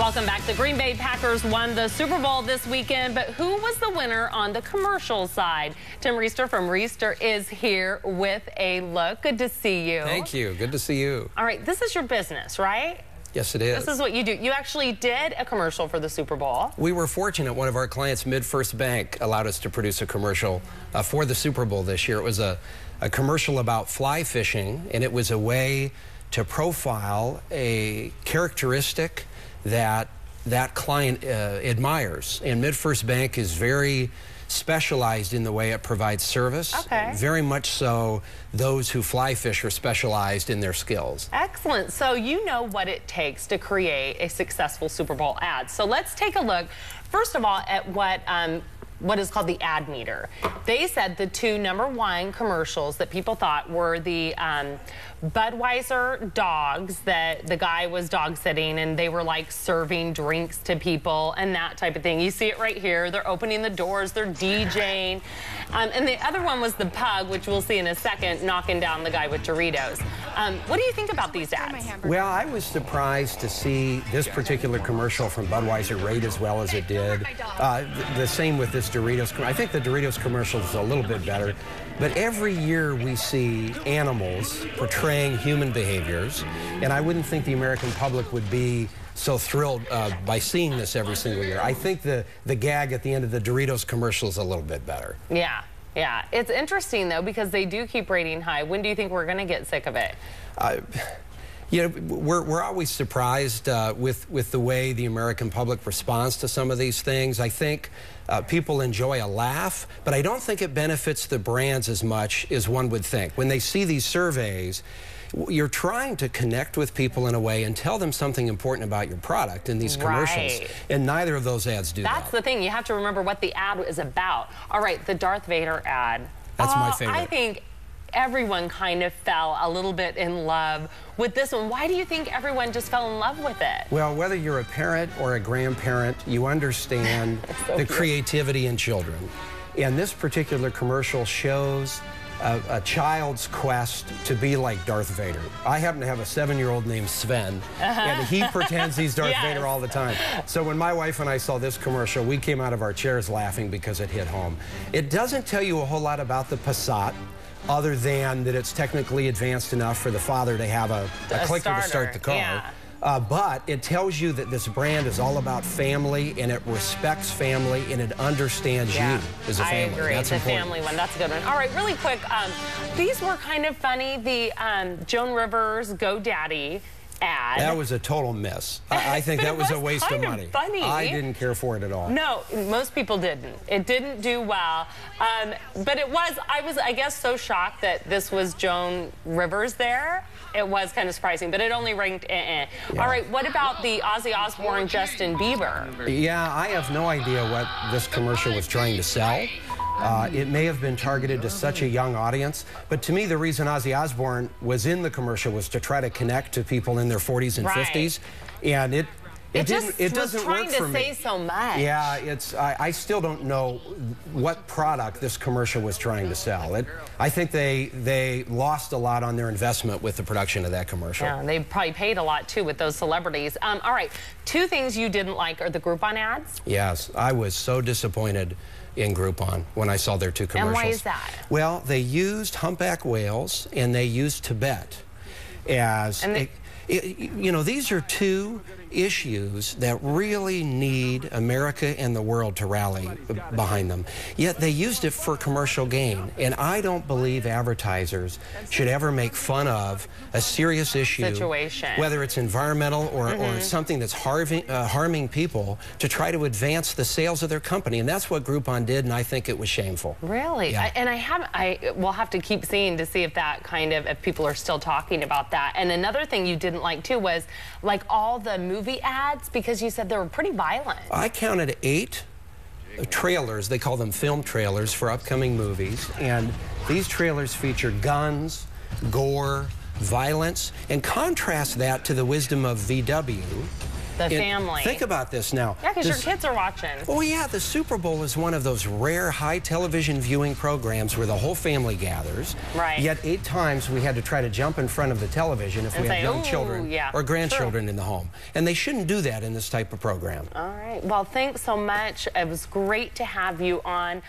Welcome back. The Green Bay Packers won the Super Bowl this weekend, but who was the winner on the commercial side? Tim Riester from Riester is here with a look. Good to see you. Thank you. Good to see you. All right, this is your business, right? Yes, it is. This is what you do. You actually did a commercial for the Super Bowl. We were fortunate. One of our clients, MidFirst Bank, allowed us to produce a commercial for the Super Bowl this year. It was a commercial about fly fishing, and it was a way to profile a characteristic that client admires. And MidFirst Bank is very specialized in the way it provides service. Okay. Very much so, those who fly fish are specialized in their skills. Excellent. So you know what it takes to create a successful Super Bowl ad. So let's take a look, first of all, at what is called the ad meter. They said the two #1 commercials that people thought were the Budweiser dogs, that the guy was dog sitting and they were like serving drinks to people and that type of thing. You see it right here. They're opening the doors, they're DJing. And the other one was the pug, which we'll see in a second, knocking down the guy with Doritos. What do you think about these ads? Well, I was surprised to see this particular commercial from Budweiser rate as well as it did. The same with this Doritos. I think the Doritos commercial is a little bit better. But every year we see animals portraying human behaviors, and I wouldn't think the American public would be so thrilled by seeing this every single year. I think the gag at the end of the Doritos commercial is a little bit better. Yeah. Yeah, it's interesting though because they do keep rating high. When do you think we're going to get sick of it? You know, we're always surprised with the way the American public responds to some of these things. I think people enjoy a laugh, but I don't think it benefits the brands as much as one would think. When they see these surveys, you're trying to connect with people in a way and tell them something important about your product in these commercials. Right. And neither of those ads do that. That's the thing. You have to remember what the ad is about. All right, the Darth Vader ad. That's my favorite. I think everyone kind of fell a little bit in love with this one. Why do you think everyone just fell in love with it? Well, whether you're a parent or a grandparent, you understand the creativity in children. And this particular commercial shows a child's quest to be like Darth Vader. I happen to have a 7-year-old named Sven, and he pretends he's Darth Vader all the time. So when my wife and I saw this commercial, we came out of our chairs laughing because it hit home. It doesn't tell you a whole lot about the Passat, other than that it's technically advanced enough for the father to have a clicker to start the car. Yeah. But it tells you that this brand is all about family, and it respects family, and it understands you as a family. I agree. That's the important. family one, that's a good one. All right, really quick, these were kind of funny. The Joan Rivers GoDaddy ad. That was a total miss. I think that was a waste of money. Funny. I didn't care for it at all. No, most people didn't. It didn't do well. But it was, I was, I guess, so shocked that this was Joan Rivers there. It was kind of surprising, but it only ranked Yeah. All right, what about the Ozzy Osbourne, Justin Bieber? Yeah, I have no idea what this commercial was trying to sell. It may have been targeted to such a young audience, but to me the reason Ozzy Osbourne was in the commercial was to try to connect to people in their 40s and 50s, and it doesn't work for me. Say so much. Yeah, I still don't know what product this commercial was trying to sell. I think they lost a lot on their investment with the production of that commercial. Yeah, they probably paid a lot too with those celebrities. All right, two things you didn't like are the Groupon ads. Yes, I was so disappointed in Groupon when I saw their two commercials. And why is that? Well, they used humpback whales and they used Tibet as, you know, these are two issues that really need America and the world to rally behind them. Yet they used it for commercial gain. And I don't believe advertisers should ever make fun of a serious issue, whether it's environmental or something that's harming people, to try to advance the sales of their company. And that's what Groupon did, and I think it was shameful. Really? Yeah. I will have to keep seeing to see if that if people are still talking about that. And another thing you didn't like too was like all the movie ads, because you said they were pretty violent. I counted 8 trailers, they call them film trailers, for upcoming movies, and these trailers feature guns, gore, violence, and contrast that to the wisdom of VW The family. Think about this now. Yeah, because your kids are watching. Oh, yeah, the Super Bowl is one of those rare high television viewing programs where the whole family gathers. Right. Yet 8 times we had to try to jump in front of the television if we had young children or grandchildren in the home. And they shouldn't do that in this type of program. All right. Well, thanks so much. It was great to have you on.